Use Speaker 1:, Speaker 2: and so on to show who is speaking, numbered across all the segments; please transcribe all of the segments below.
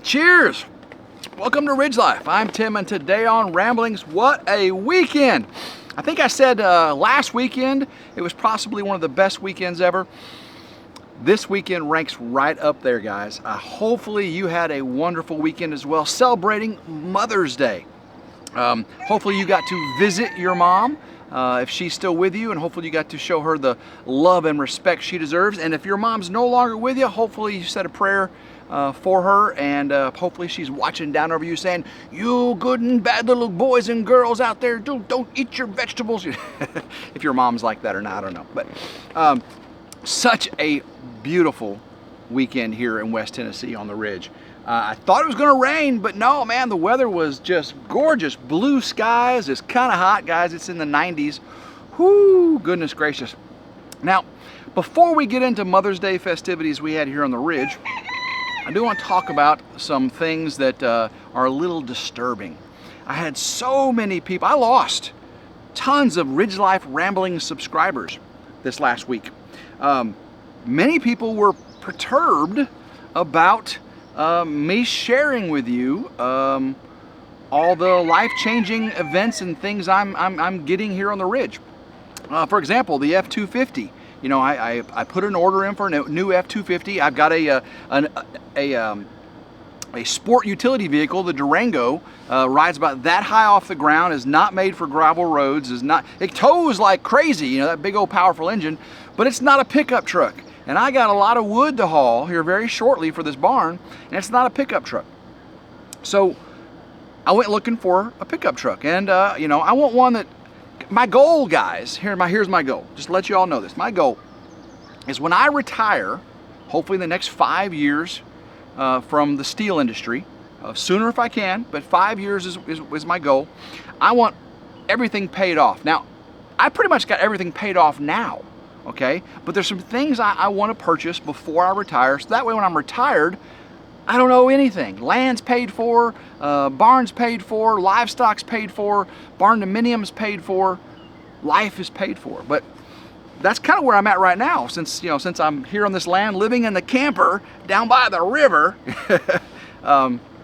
Speaker 1: Cheers! Welcome to Ridge Life. I'm Tim, and today on Ramblings, what a weekend! I think I said last weekend it was possibly one of the best weekends ever. This weekend ranks right up there, guys. Hopefully you had a wonderful weekend as well, celebrating Mother's Day. Hopefully you got to visit your mom if she's still with you, and hopefully you got to show her the love and respect she deserves. And if your mom's no longer with you, hopefully you said a prayer for her, and hopefully she's watching down over you saying, "You good and bad little boys and girls out there, don't eat your vegetables." If your mom's like that or not, I don't know. But such a beautiful weekend here in West Tennessee on the Ridge. I thought it was going to rain, but no, man, the weather was just gorgeous. Blue skies. It's kind of hot, guys. It's in the 90s. Whoo, goodness gracious. Now, before we get into Mother's Day festivities we had here on the Ridge, I do want to talk about some things that are a little disturbing. I had so many people. I lost tons of RidgeLife Ramblings subscribers this last week. Many people were perturbed about me sharing with you all the life-changing events and things I'm getting here on the Ridge. For example, the F-250. You know, I put an order in for a new F-250. I've got a sport utility vehicle. The Durango rides about that high off the ground, is not made for gravel roads, it tows like crazy, you know, that big old powerful engine, but it's not a pickup truck. And I got a lot of wood to haul here very shortly for this barn, and it's not a pickup truck. So I went looking for a pickup truck, and you know, I want one that, my goal, guys, here's my goal, just to let you all know this. My goal is when I retire, hopefully in the next 5 years from the steel industry, sooner if I can, but 5 years is my goal. I want everything paid off. Now, I pretty much got everything paid off now, okay? But there's some things I want to purchase before I retire, so that way when I'm retired, I don't owe anything. Land's paid for, barn's paid for, livestock's paid for, barn dominium's paid for, life is paid for. But that's kind of where I'm at right now, since I'm here on this land, living in the camper down by the river.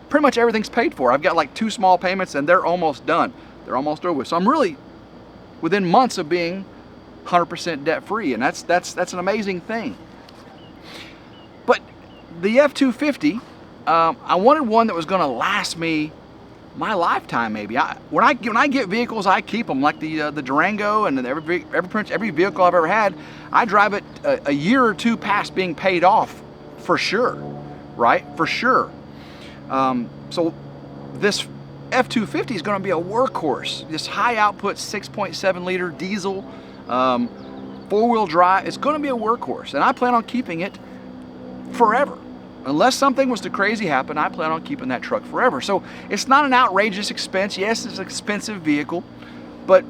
Speaker 1: Pretty much everything's paid for. I've got like 2 small payments, and they're almost done. They're almost over with. So I'm really within months of being 100% debt free, and that's an amazing thing. But the F-250, I wanted one that was going to last me my lifetime, maybe. When I get vehicles, I keep them, like the Durango, and every vehicle I've ever had, I drive it a year or two past being paid off, for sure, right? For sure. So this F-250 is going to be a workhorse. This high output 6.7 liter diesel, 4-wheel drive. It's going to be a workhorse, and I plan on keeping it forever. Unless something was to crazy happen, I plan on keeping that truck forever. So it's not an outrageous expense. Yes, it's an expensive vehicle, but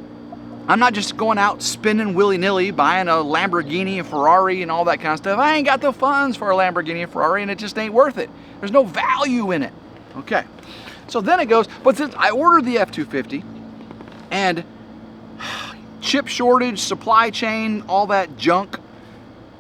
Speaker 1: I'm not just going out spending willy-nilly, buying a Lamborghini, a Ferrari, and all that kind of stuff. I ain't got the funds for a Lamborghini, a Ferrari, and it just ain't worth it. There's no value in it. Okay, so then it goes, but since I ordered the F-250, and chip shortage, supply chain, all that junk,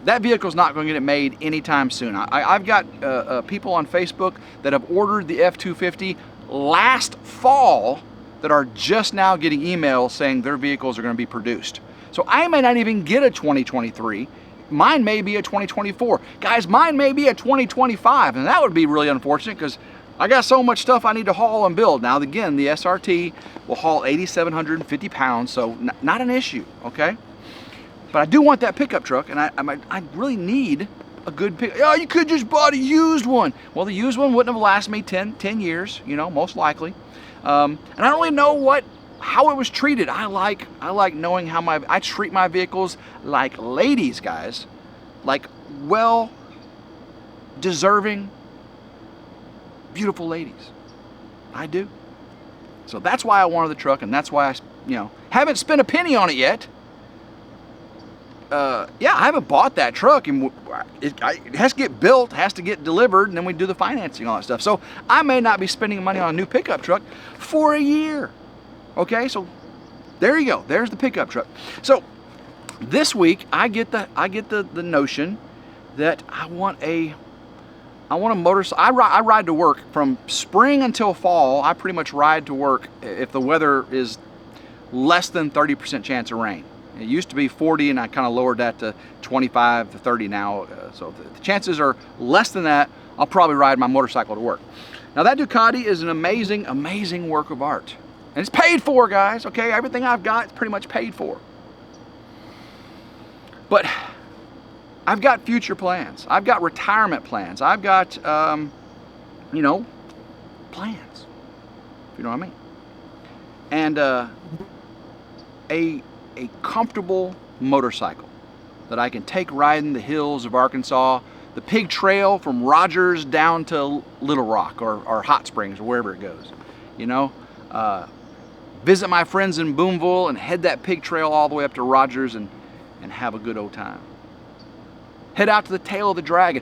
Speaker 1: that vehicle's not going to get it made anytime soon. I've got people on Facebook that have ordered the F-250 last fall that are just now getting emails saying their vehicles are going to be produced. So I may not even get a 2023. Mine may be a 2024. Guys, mine may be a 2025, and that would be really unfortunate because I got so much stuff I need to haul and build. Now, again, the SRT will haul 8,750 pounds, so not an issue, okay? But I do want that pickup truck, and I really need a good pickup. Oh, you could just bought a used one. Well, the used one wouldn't have lasted me 10 years, you know, most likely. And I don't really know how it was treated. I like knowing how I treat my vehicles like ladies, guys. Like well-deserving, beautiful ladies. I do. So that's why I wanted the truck, and that's why I, haven't spent a penny on it yet. Yeah, I haven't bought that truck, and it has to get built, has to get delivered, and then we do the financing, all that stuff. So I may not be spending money on a new pickup truck for a year. Okay, so there you go. There's the pickup truck. So this week I get the notion that I want a I want a motorcycle. I ride to work from spring until fall. I pretty much ride to work if the weather is less than 30% chance of rain. It used to be 40, and I kind of lowered that to 25 to 30 now. So if the chances are less than that, I'll probably ride my motorcycle to work. Now that Ducati is an amazing, amazing work of art. And it's paid for, guys, okay? Everything I've got is pretty much paid for. But I've got future plans. I've got retirement plans. I've got, you know, plans, if you know what I mean. And a comfortable motorcycle that I can take riding the hills of Arkansas, the Pig Trail from Rogers down to Little Rock or Hot Springs or wherever it goes, you know. Visit my friends in Boonville and head that Pig Trail all the way up to Rogers and have a good old time. Head out to the Tail of the Dragon.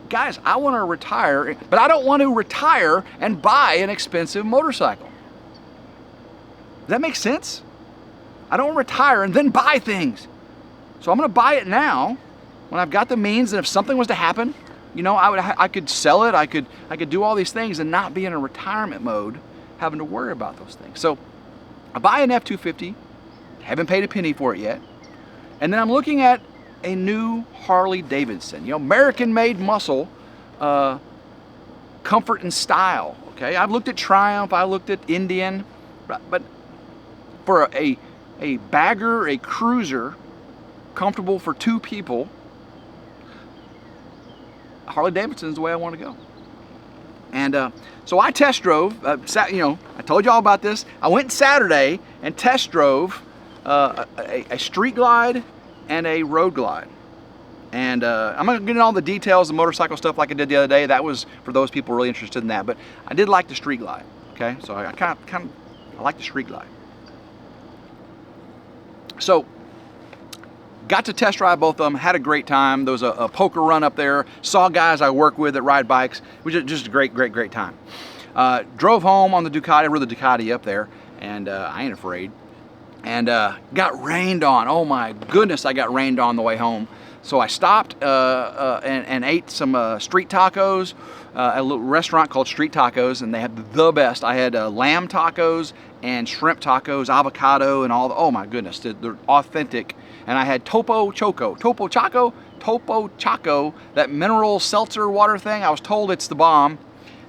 Speaker 1: Guys, I want to retire, but I don't want to retire and buy an expensive motorcycle. Does that make sense? I don't want to retire and then buy things. So I'm going to buy it now when I've got the means, and if something was to happen, you know, I could sell it, I could do all these things and not be in a retirement mode having to worry about those things. So I buy an F-250, haven't paid a penny for it yet, and then I'm looking at a new Harley Davidson, you know, American-made muscle, comfort and style, okay? I've looked at Triumph, I looked at Indian, but for a bagger, a cruiser, comfortable for two people, Harley Davidson's the way I want to go. And so I test drove, you know, I told you all about this. I went Saturday and test drove a street glide and a road glide. And I'm not getting all the details of motorcycle stuff like I did the other day. That was for those people really interested in that. But I did like the street glide, okay? So I kind of like the street glide. So got to test ride both of them, had a great time. There was a poker run up there, saw guys I work with that ride bikes. It was just a great time. Drove home on the Ducati, I rode the Ducati up there, and I ain't afraid. And got rained on. Oh my goodness, I got rained on the way home. So I stopped and ate some street tacos at a little restaurant called Street Tacos, and they had the best. I had lamb tacos and shrimp tacos, avocado, and all the, oh my goodness, they're authentic. And I had Topo Choco, that mineral seltzer water thing. I was told it's the bomb.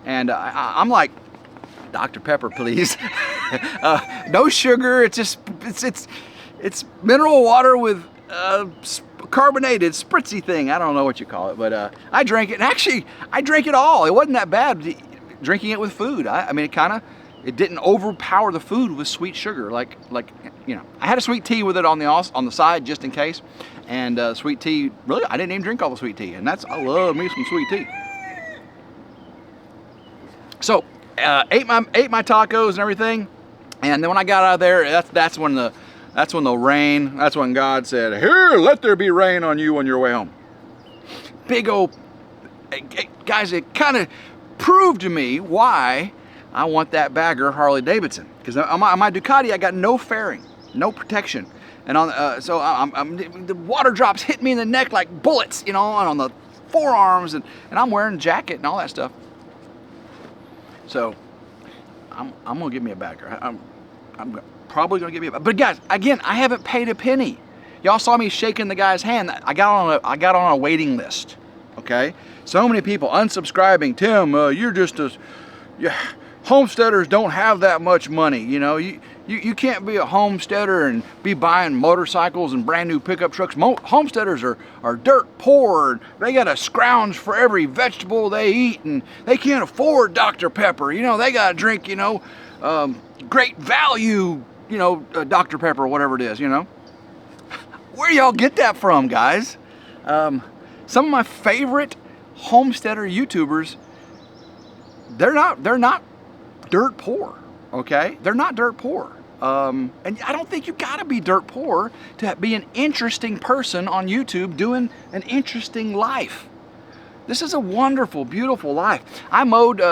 Speaker 1: And I'm like, Dr. Pepper, please. No sugar, it's just, it's mineral water with carbonated, spritzy thing. I don't know what you call it, but I drank it, and actually, I drank it all. It wasn't that bad drinking it with food. I mean, it didn't overpower the food with sweet sugar, like you know. I had a sweet tea with it on the side just in case, and sweet tea. Really, I didn't even drink all the sweet tea, and I love me some sweet tea. So ate my tacos and everything, and then when I got out of there, that's when the rain. That's when God said, "Here, let there be rain on you on your way home." Big old guys, it kind of proved to me why I want that bagger Harley Davidson, because on my Ducati I got no fairing, no protection, and on so the water drops hit me in the neck like bullets, you know, and on the forearms, and I'm wearing a jacket and all that stuff. So I'm gonna give me a bagger. I'm probably gonna give me a bagger. But guys, again, I haven't paid a penny. Y'all saw me shaking the guy's hand. I got on a waiting list. Okay, so many people unsubscribing. Tim, you're just a homesteaders don't have that much money, you know. You can't be a homesteader and be buying motorcycles and brand new pickup trucks. Homesteaders are dirt poor. They got to scrounge for every vegetable they eat, and they can't afford Dr. Pepper. You know, they got to drink, you know, great value, you know, Dr. Pepper or whatever it is, you know. Where do y'all get that from, guys? Some of my favorite homesteader YouTubers, they're not dirt poor, okay? They're not dirt poor. And I don't think you gotta be dirt poor to be an interesting person on YouTube doing an interesting life. This is a wonderful, beautiful life. I mowed,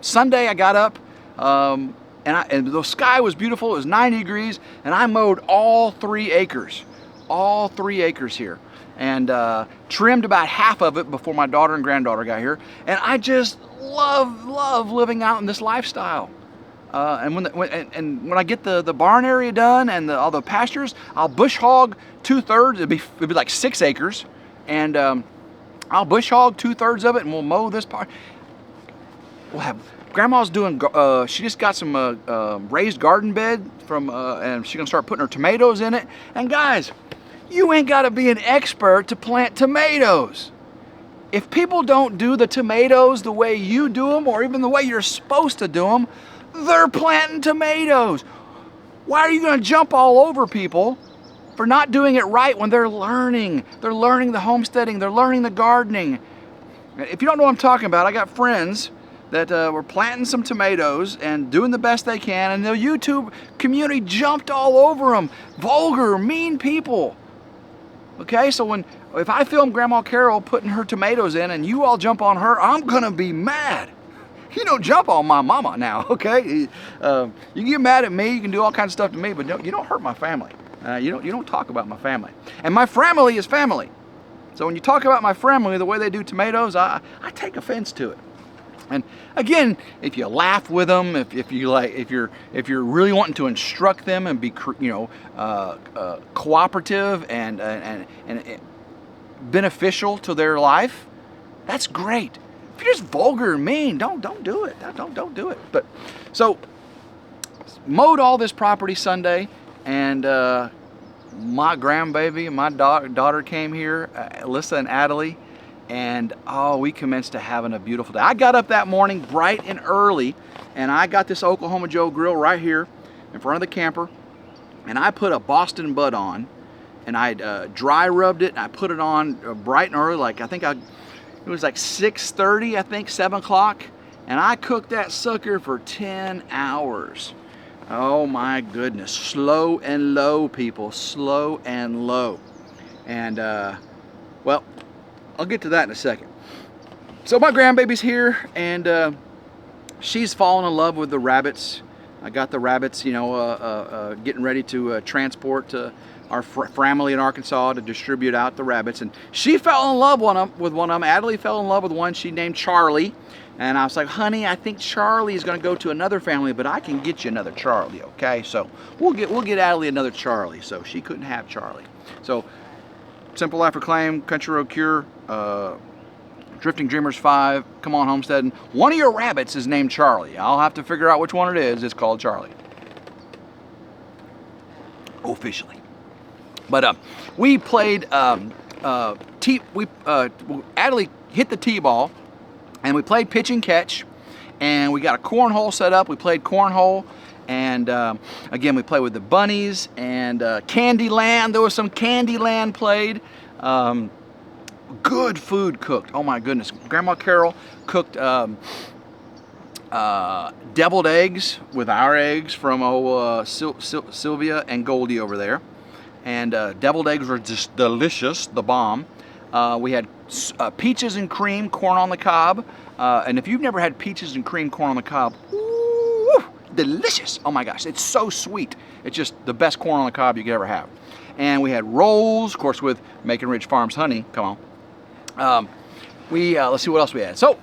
Speaker 1: Sunday I got up, and the sky was beautiful. It was 90 degrees, and I mowed all 3 acres here. and trimmed about half of it before my daughter and granddaughter got here. And I just love living out in this lifestyle. And when I get the barn area done and all the pastures, I'll bush hog 2/3. It'd be like 6 acres, and I'll bush hog 2/3 of it, and we'll mow this part. We'll have Grandma's doing. She just got some raised garden bed from, and she's gonna start putting her tomatoes in it. And guys, you ain't got to be an expert to plant tomatoes. If people don't do the tomatoes the way you do them, or even the way you're supposed to do them, they're planting tomatoes. Why are you going to jump all over people for not doing it right when they're learning? They're learning the homesteading. They're learning the gardening. If you don't know what I'm talking about, I got friends that were planting some tomatoes and doing the best they can, and the YouTube community jumped all over them. Vulgar, mean people. Okay, so if I film Grandma Carol putting her tomatoes in and you all jump on her, I'm going to be mad. You don't jump on my mama now, okay? You can get mad at me, you can do all kinds of stuff to me, but you don't hurt my family. You don't talk about my family. And my family is family. So when you talk about my family the way they do tomatoes, I take offense to it. And again, if you laugh with them, if you're really wanting to instruct them and be cooperative and beneficial to their life, that's great. If you're just vulgar and mean, don't do it. Don't do it. But so mowed all this property Sunday, and my grandbaby, my daughter came here, Alyssa and Adelie, and we commenced to having a beautiful day. I got up that morning bright and early, and I got this Oklahoma Joe grill right here in front of the camper, and I put a Boston Bud on, and I dry rubbed it, and I put it on bright and early, like it was like 6:30, I think, 7 o'clock, and I cooked that sucker for 10 hours. Oh my goodness, slow and low, people, slow and low. And well, I'll get to that in a second. So my grandbaby's here, and she's fallen in love with the rabbits. I got the rabbits, getting ready to transport to our family in Arkansas to distribute out the rabbits, and she fell in love with one of them. Adelie fell in love with one she named Charlie, and I was like, honey, I think Charlie is going to go to another family, but I can get you another Charlie, okay? So we'll get Adelie another Charlie. So she couldn't have Charlie. So Simple Life Reclaim, Country Road Cure, Drifting Dreamers 5, Come On Homesteading. One of your rabbits is named Charlie. I'll have to figure out which one it is. It's called Charlie, officially. But we played Adelie hit the tee-ball, and we played pitch and catch, and we got a cornhole set up. We played cornhole, and again, we played with the bunnies and Candyland. There was some Candyland played. Good food cooked. Oh my goodness. Grandma Carol cooked deviled eggs with our eggs from Sylvia and Goldie over there. And deviled eggs were just delicious, the bomb. We had peaches and cream, corn on the cob. And if you've never had peaches and cream, corn on the cob, ooh, delicious. Oh my gosh, it's so sweet. It's just the best corn on the cob you could ever have. And we had rolls, of course, with Macon Ridge Farms honey. Come on. Let's see what else we had. So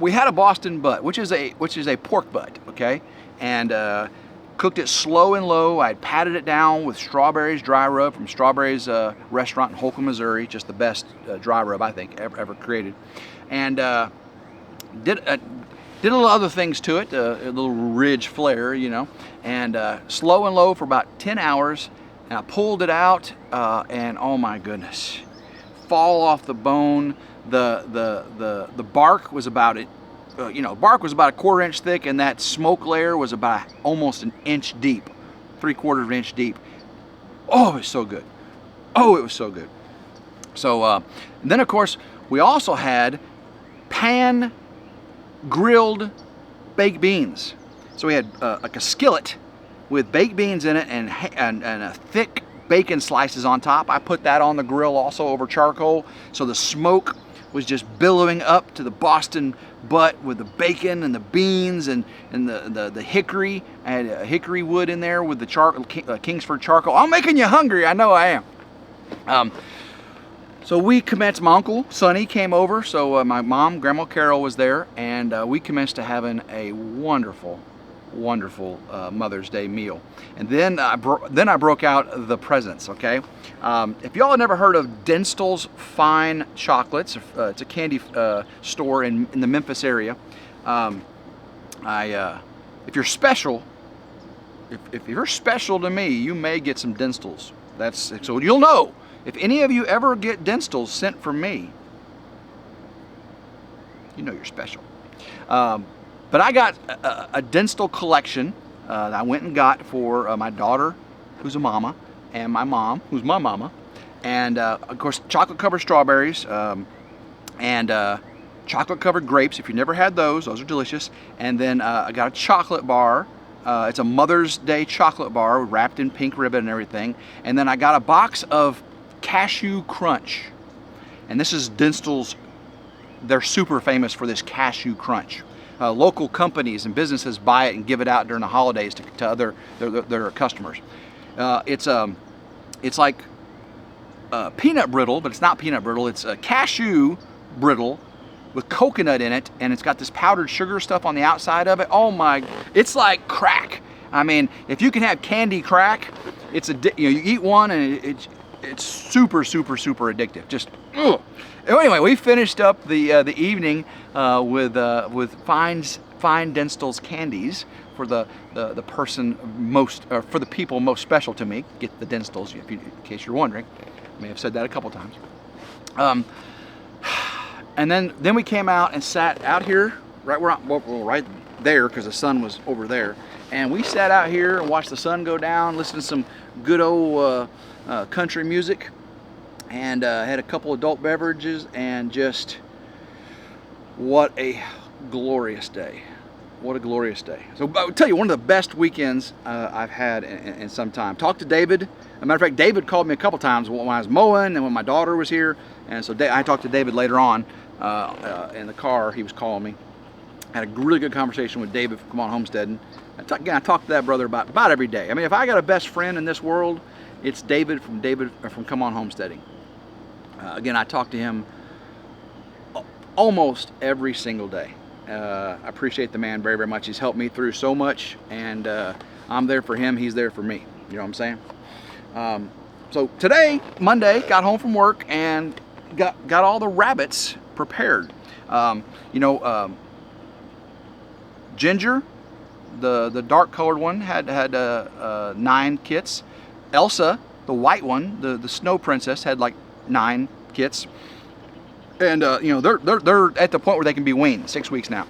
Speaker 1: we had a Boston butt, which is a pork butt, okay? And cooked it slow and low. I patted it down with strawberries dry rub from Strawberries restaurant in Holcomb, Missouri. Just the best dry rub I think ever created. And did a little other things to it, a little ridge flare, and slow and low for about 10 hours. And I pulled it out, and oh my goodness, fall off the bone. The bark was about it. Bark was about a 1/4 inch thick, and that smoke layer was about almost 1 inch deep, 3/4 of an inch deep. Oh, it was so good. Oh, it was so good. So, and then of course, we also had pan grilled baked beans. So we had like a skillet with baked beans in it and a thick bacon slices on top. I put that on the grill also over charcoal, so the smoke was just billowing up to the Boston butt with the bacon and the beans and the hickory. I had a hickory wood in there with the Kingsford charcoal. I'm making you hungry, I know I am. So we commenced, my uncle Sonny came over, so my mom, Grandma Carol, was there, and we commenced to having a wonderful Mother's Day meal. And then I broke out the presents, okay? If y'all have never heard of Dinstall's Fine Chocolates, it's a candy store in the Memphis area. If you're special, if you're special to me, you may get some Dinstall's. So you'll know. If any of you ever get Dinstall's sent from me, you know you're special. But I got a Dinstall collection that I went and got for my daughter, who's a mama, and my mom, who's my mama, and of course chocolate covered strawberries and chocolate covered grapes. If you never had those are delicious. And then I got a chocolate bar. It's a Mother's Day chocolate bar wrapped in pink ribbon and everything. And then I got a box of Cashew Crunch, and this is Dinstall's. They're super famous for this Cashew Crunch. Local companies and businesses buy it and give it out during the holidays to their customers. It's like peanut brittle, but it's not peanut brittle. It's a cashew brittle with coconut in it, and it's got this powdered sugar stuff on the outside of it. Oh my! It's like crack. I mean, if you can have candy crack, it's you eat one and it's super addictive. Just ugh. Anyway, we finished up the evening with fine Dinstall's candies for the person most, or for the people most special to me. Get the Dinstall's, in case you're wondering. I may have said that a couple times. And then we came out and sat out here right where right there, because the sun was over there, and we sat out here and watched the sun go down, listened to some good old country music, and had a couple adult beverages, and just what a glorious day. What a glorious day. So I'll tell you, one of the best weekends I've had in some time. Talked to David. As a matter of fact, David called me a couple times when I was mowing and when my daughter was here, and so I talked to David later on in the car. He was calling me. Had a really good conversation with David from Come On Homesteading. Again, I talk to that brother about every day. I mean, if I got a best friend in this world, it's David from Come On Homesteading. Again, I talk to him almost every single day. I appreciate the man very much. He's helped me through so much, and I'm there for him. He's there for me. You know what I'm saying? So today, Monday, got home from work and got all the rabbits prepared. Ginger, the dark colored one, had 9 kits. Elsa, the white one, the snow princess, had like 9 kits. And they're at the point where they can be weaned, 6 weeks now,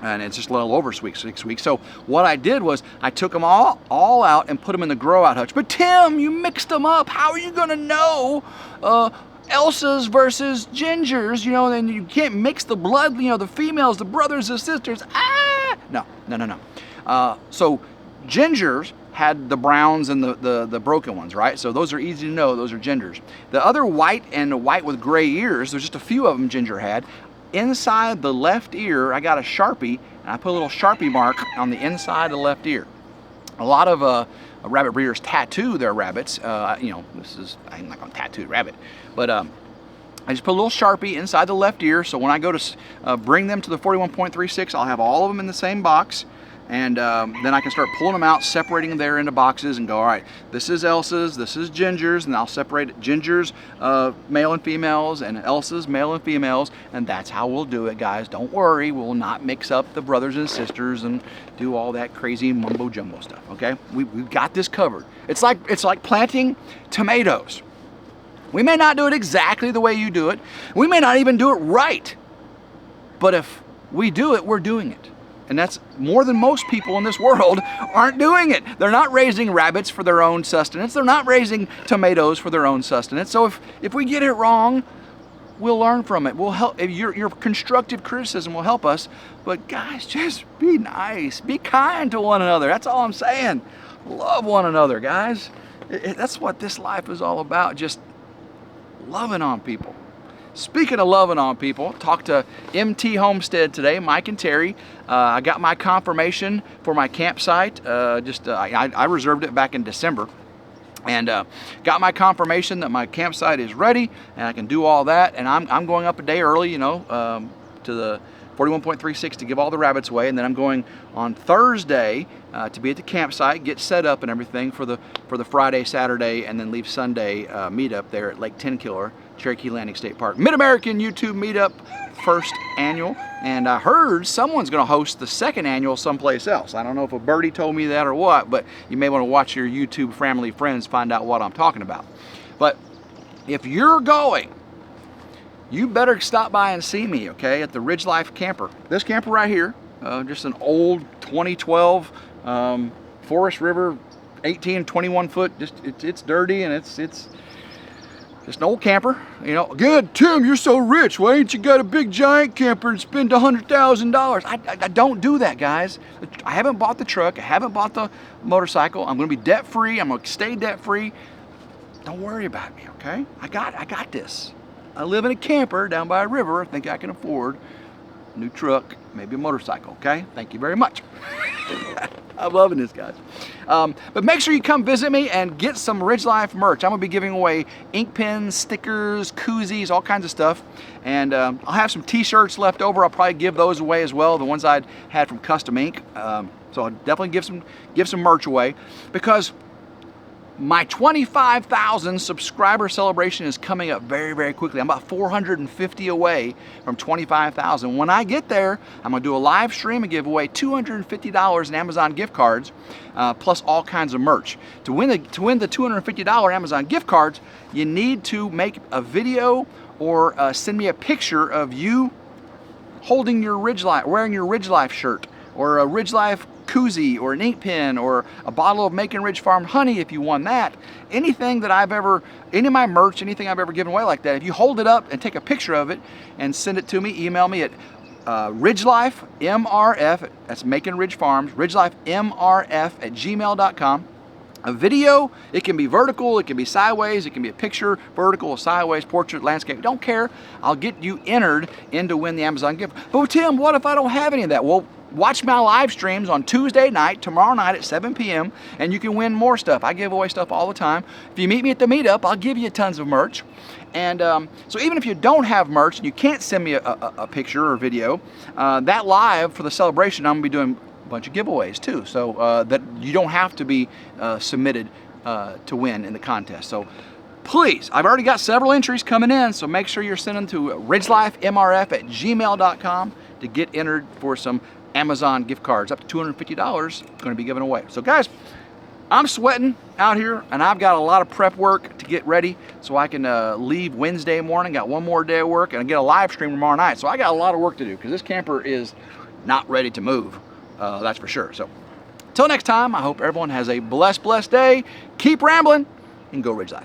Speaker 1: and it's just a little over 6 weeks. So what I did was I took them all out and put them in the grow out hutch. But Tim, you mixed them up. How are you gonna know Elsa's versus Ginger's? And you can't mix the blood. The females, the brothers, the sisters. No. So Ginger's had the browns and the broken ones, right? So those are easy to know. Those are Gingers. The other white and the white with gray ears, there's just a few of them Ginger had. Inside the left ear, I got a Sharpie, and I put a little Sharpie mark on the inside of the left ear. A lot of rabbit breeders tattoo their rabbits. I'm not gonna tattoo a rabbit, but I just put a little Sharpie inside the left ear, so when I go to bring them to the 41.36, I'll have all of them in the same box. And then I can start pulling them out, separating them there into boxes, and go, all right, this is Elsa's, this is Ginger's, and I'll separate Ginger's male and females, and Elsa's male and females, and that's how we'll do it, guys. Don't worry, we'll not mix up the brothers and sisters and do all that crazy mumbo jumbo stuff. Okay, we've got this covered. It's like planting tomatoes. We may not do it exactly the way you do it. We may not even do it right, but if we do it, we're doing it. And that's more than most people in this world aren't doing it. They're not raising rabbits for their own sustenance. They're not raising tomatoes for their own sustenance. So if we get it wrong, we'll learn from it. We'll help. Your constructive criticism will help us. But guys, just be nice. Be kind to one another. That's all I'm saying. Love one another, guys. That's what this life is all about. Just loving on people. Speaking of loving on people, talked to MT Homestead today, Mike and Terry. I got my confirmation for my campsite. I reserved it back in December. And got my confirmation that my campsite is ready and I can do all that. And I'm going up a day early, you know, to the 41.36 to give all the rabbits away, and then I'm going on Thursday to be at the campsite, get set up and everything for the Friday, Saturday, and then leave Sunday meetup there at Lake Tenkiller, Cherokee Landing State Park. Mid-American YouTube Meetup, first annual, and I heard someone's going to host the second annual someplace else. I don't know if a birdie told me that or what, but you may want to watch your YouTube family friends find out what I'm talking about. But if you're going, you better stop by and see me, okay, at the RidgeLife camper. This camper right here, just an old 2012 Forest River 18, 21 foot, just it's dirty and it's just an old camper, you know. Good, Tim, you're so rich. Why ain't you got a big giant camper and spend $100,000? I don't do that, guys. I haven't bought the truck. I haven't bought the motorcycle. I'm going to be debt free. I'm going to stay debt free. Don't worry about me, okay? I got this. I live in a camper down by a river. I think I can afford a new truck, maybe a motorcycle, okay? Thank you very much. I'm loving this, guys. But make sure you come visit me and get some RidgeLife merch. I'm going to be giving away ink pens, stickers, koozies, all kinds of stuff. And I'll have some t-shirts left over. I'll probably give those away as well, the ones I'd had from Custom Ink. So I'll definitely give some merch away, because my 25,000 subscriber celebration is coming up very, very quickly. I'm about 450 away from 25,000. When I get there, I'm going to do a live stream and give away $250 in Amazon gift cards, plus all kinds of merch. To win the $250 Amazon gift cards, you need to make a video or send me a picture of you holding your RidgeLife, wearing your RidgeLife shirt, or a RidgeLife koozie, or an ink pen, or a bottle of Macon Ridge Farm honey if you won that. Anything that any of my merch, anything I've ever given away like that, if you hold it up and take a picture of it and send it to me, email me at RidgeLifeMRF, that's Macon Ridge Farms, RidgeLifeMRF@gmail.com. A video, it can be vertical, it can be sideways, it can be a picture, vertical, sideways, portrait, landscape, don't care. I'll get you entered in to win the Amazon gift. But Tim, what if I don't have any of that? Well, watch my live streams on Tuesday night, tomorrow night at 7 p.m., and you can win more stuff. I give away stuff all the time. If you meet me at the meetup, I'll give you tons of merch. And so even if you don't have merch and you can't send me a picture or video, that live for the celebration, I'm going to be doing a bunch of giveaways too, so that you don't have to be submitted to win in the contest. So please, I've already got several entries coming in, so make sure you're sending to RidgeLifeMRF@gmail.com to get entered for some Amazon gift cards, up to $250 going to be given away. So guys, I'm sweating out here, and I've got a lot of prep work to get ready so I can leave Wednesday morning. Got one more day of work, and I get a live stream tomorrow night. So I got a lot of work to do, because this camper is not ready to move. That's for sure. So until next time, I hope everyone has a blessed day. Keep rambling and go RidgeLife.